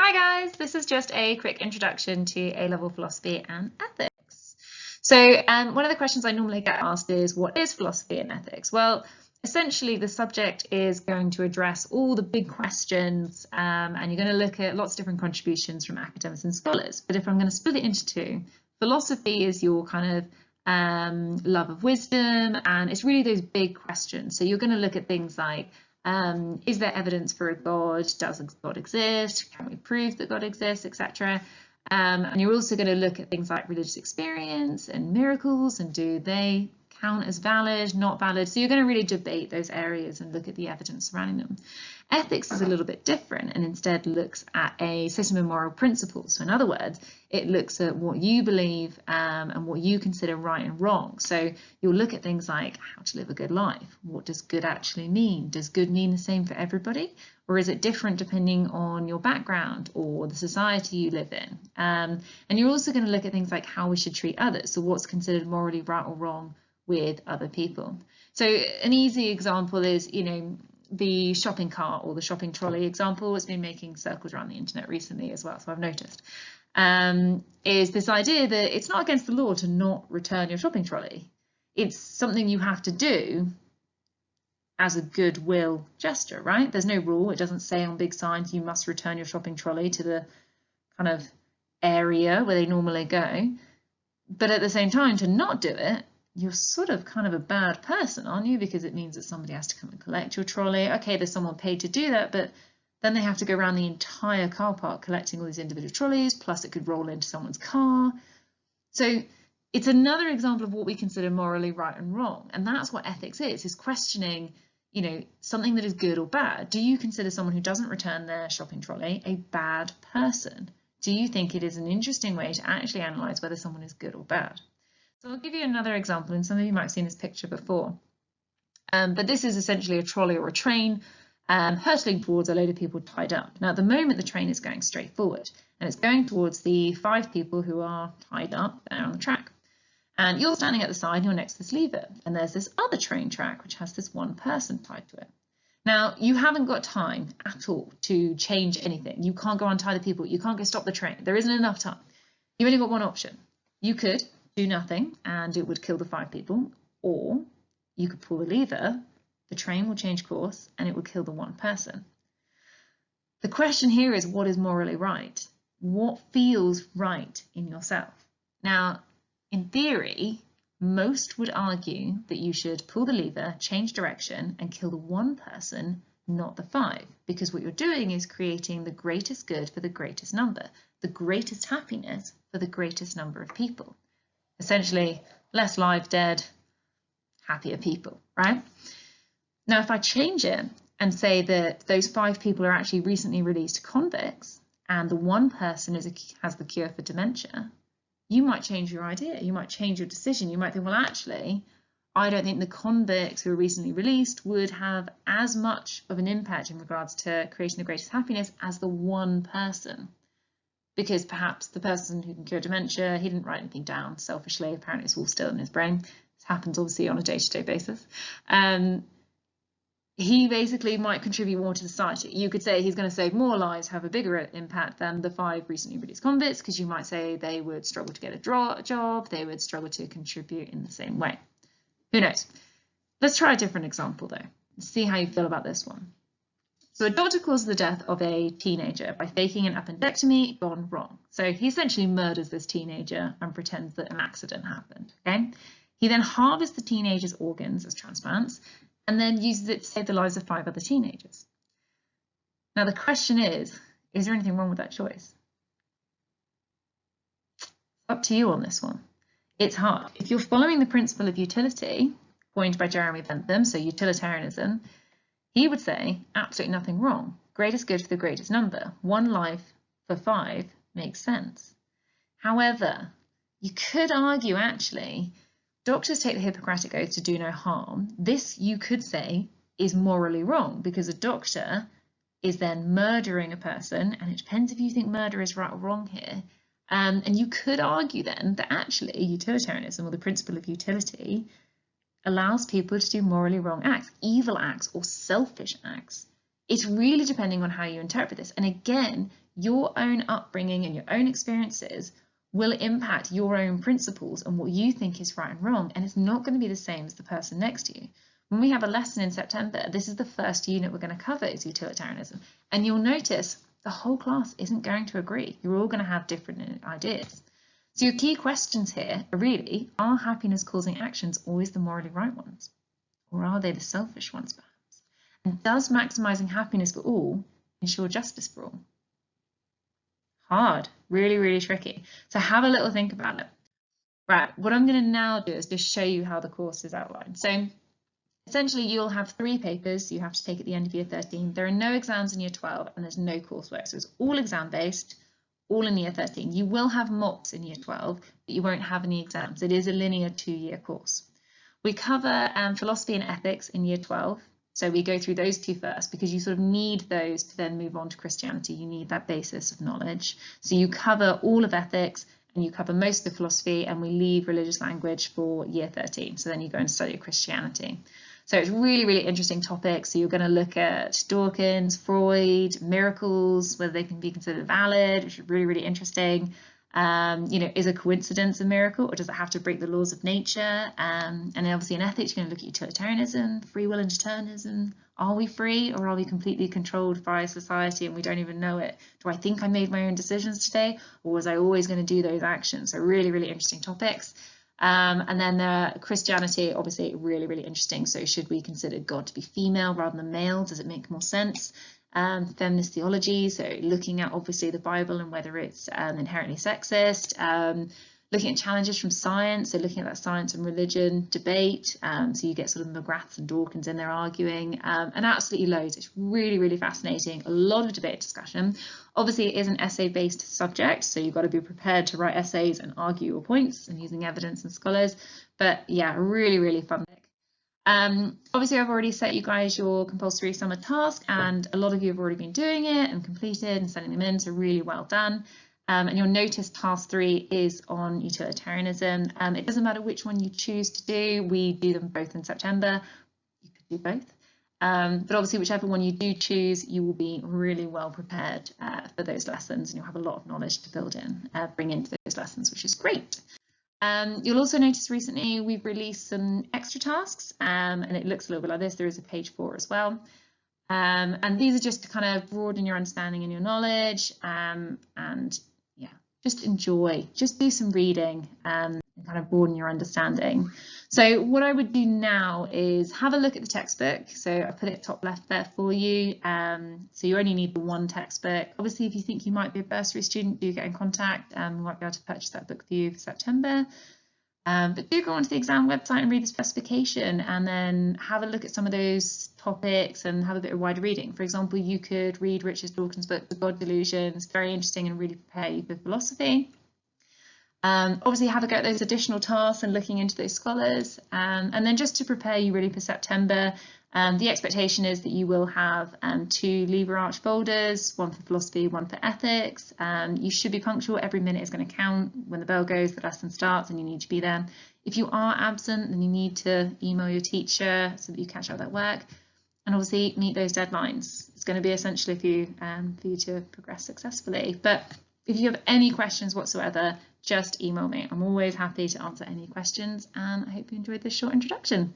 Hi guys, this is just a quick introduction to A-level philosophy and ethics. So one of the questions I normally get asked is, what is philosophy and ethics? Well, essentially the subject is going to address all the big questions and you're going to look at lots of different contributions from academics and scholars. But if I'm going to split it into two, philosophy is your kind of love of wisdom, and it's really those big questions. So you're going to look at things like, is there evidence for a God? Does God exist? Can we prove that God exists, etc.? And you're also going to look at things like religious experience and miracles, and do they count as valid, not valid? So you're going to really debate those areas and look at the evidence surrounding them. Ethics is a little bit different and instead looks at a system of moral principles. So in other words, it looks at what you believe and what you consider right and wrong. So you'll look at things like how to live a good life. What does good actually mean? Does good mean the same for everybody? Or is it different depending on your background or the society you live in? And you're also going to look at things like how we should treat others. So what's considered morally right or wrong with other people. So an easy example is, the shopping cart or the shopping trolley example has been making circles around the internet recently as well, so I've noticed, is this idea that it's not against the law to not return your shopping trolley. It's something you have to do as a goodwill gesture, right? There's no rule. It doesn't say on big signs you must return your shopping trolley to the kind of area where they normally go. But at the same time, to not do it, you're sort of kind of a bad person, aren't you? Because it means that somebody has to come and collect your trolley. Okay, there's someone paid to do that, but then they have to go around the entire car park collecting all these individual trolleys, plus it could roll into someone's car. So it's another example of what we consider morally right and wrong. And that's what ethics is questioning, something that is good or bad. Do you consider someone who doesn't return their shopping trolley a bad person? Do you think it is an interesting way to actually analyse whether someone is good or bad? So I'll give you another example, and some of you might have seen this picture before. But this is essentially a trolley or a train hurtling towards a load of people tied up. Now, at the moment, the train is going straight forward, and it's going towards the 5 people who are tied up there on the track. And you're standing at the side, and you're next to this lever, and there's this other train track, which has this one person tied to it. Now, you haven't got time at all to change anything. You can't go untie the people. You can't go stop the train. There isn't enough time. You've only got one option. You could do nothing and it would kill the 5 people, or you could pull the lever, the train will change course and it will kill the one person. The question here is, what is morally right? What feels right in yourself? Now, in theory, most would argue that you should pull the lever, change direction and kill the one person, not the 5, because what you're doing is creating the greatest good for the greatest number, the greatest happiness for the greatest number of people. Essentially, less lives dead, happier people, right? Now, if I change it and say that those 5 people are actually recently released convicts and the one person has the cure for dementia, you might change your idea. You might change your decision. You might think, well, actually, I don't think the convicts who are recently released would have as much of an impact in regards to creating the greatest happiness as the one person. Because perhaps the person who can cure dementia, he didn't write anything down selfishly. Apparently it's all still in his brain. This happens obviously on a day-to-day basis. He basically might contribute more to society. You could say he's going to save more lives, have a bigger impact than the 5 recently released convicts, because you might say they would struggle to get a job, they would struggle to contribute in the same way. Who knows? Let's try a different example though. Let's see how you feel about this one. So a doctor causes the death of a teenager by faking an appendectomy gone wrong. So he essentially murders this teenager and pretends that an accident happened. Okay? He then harvests the teenager's organs as transplants and then uses it to save the lives of 5 other teenagers. Now the question is there anything wrong with that choice? It's up to you on this one. It's hard. If you're following the principle of utility, coined by Jeremy Bentham, so utilitarianism, he would say absolutely nothing wrong. Greatest good for the greatest number. 1 life for 5 makes sense. However, you could argue actually, doctors take the Hippocratic Oath to do no harm. This, you could say, is morally wrong because a doctor is then murdering a person, and it depends if you think murder is right or wrong here. And you could argue then that actually utilitarianism, or the principle of utility, allows people to do morally wrong acts, evil acts or selfish acts. It's really depending on how you interpret this. And again, your own upbringing and your own experiences will impact your own principles and what you think is right and wrong, and it's not going to be the same as the person next to you. When we have a lesson in September, this is the first unit we're going to cover is utilitarianism, and you'll notice the whole class isn't going to agree. You're all going to have different ideas. So your key questions here are really, are happiness causing actions always the morally right ones? Or are they the selfish ones perhaps? And does maximizing happiness for all ensure justice for all? Hard, really, really tricky. So have a little think about it. Right, what I'm going to now do is just show you how the course is outlined. So essentially you'll have 3 papers you have to take at the end of year 13. There are no exams in year 12 and there's no coursework. So it's all exam based, all in year 13. You will have mocks in year 12, but you won't have any exams. It is a linear 2-year course. We cover philosophy and ethics in year 12. So we go through those 2 first because you sort of need those to then move on to Christianity. You need that basis of knowledge. So you cover all of ethics and you cover most of the philosophy, and we leave religious language for year 13. So then you go and study Christianity. So it's really, really interesting topics. So you're going to look at Dawkins, Freud, miracles, whether they can be considered valid, which is really, really interesting. Is a coincidence a miracle, or does it have to break the laws of nature? And then obviously in ethics, you're going to look at utilitarianism, free will and determinism. Are we free, or are we completely controlled by society and we don't even know it? Do I think I made my own decisions today, or was I always going to do those actions? So really, really interesting topics. And then Christianity, obviously really, really interesting. So should we consider God to be female rather than male? Does it make more sense? Feminist theology, so looking at obviously the Bible and whether it's inherently sexist, looking at challenges from science, so looking at that science and religion debate, so you get sort of McGraths and Dawkins in there arguing, and absolutely loads. It's really, really fascinating, a lot of debate discussion. Obviously it is an essay-based subject, so you've got to be prepared to write essays and argue your points and using evidence and scholars, but yeah, really, really fun. Obviously I've already set you guys your compulsory summer task, and a lot of you have already been doing it and completed and sending them in, so really well done. And you'll notice task 3 is on utilitarianism. It doesn't matter which one you choose to do, we do them both in September. You could do both. But obviously whichever one you do choose, you will be really well prepared for those lessons, and you'll have a lot of knowledge to bring into those lessons, which is great. You'll also notice recently we've released some extra tasks, and it looks a little bit like this. There is a page 4 as well. And these are just to kind of broaden your understanding and your knowledge, and yeah, just enjoy, just do some reading and kind of broaden your understanding. So what I would do now is have a look at the textbook. So I put it top left there for you. So you only need the 1 textbook. Obviously, if you think you might be a bursary student, do get in contact. We might be able to purchase that book for you for September. But do go onto the exam website and read the specification, and then have a look at some of those topics and have a bit of wider reading. For example, you could read Richard Dawkins' book, The God Delusion. It's very interesting and really prepare you for philosophy. Obviously have a go at those additional tasks and looking into those scholars, and then just to prepare you really for September, the expectation is that you will have 2 lever arch folders, 1 for philosophy, 1 for ethics. You should be punctual. Every minute is going to count. When the bell goes, the lesson starts and you need to be there. If you are absent, then you need to email your teacher so that you catch up that work, and obviously meet those deadlines. It's going to be essential for you to progress successfully. But if you have any questions whatsoever, just email me. I'm always happy to answer any questions, and I hope you enjoyed this short introduction.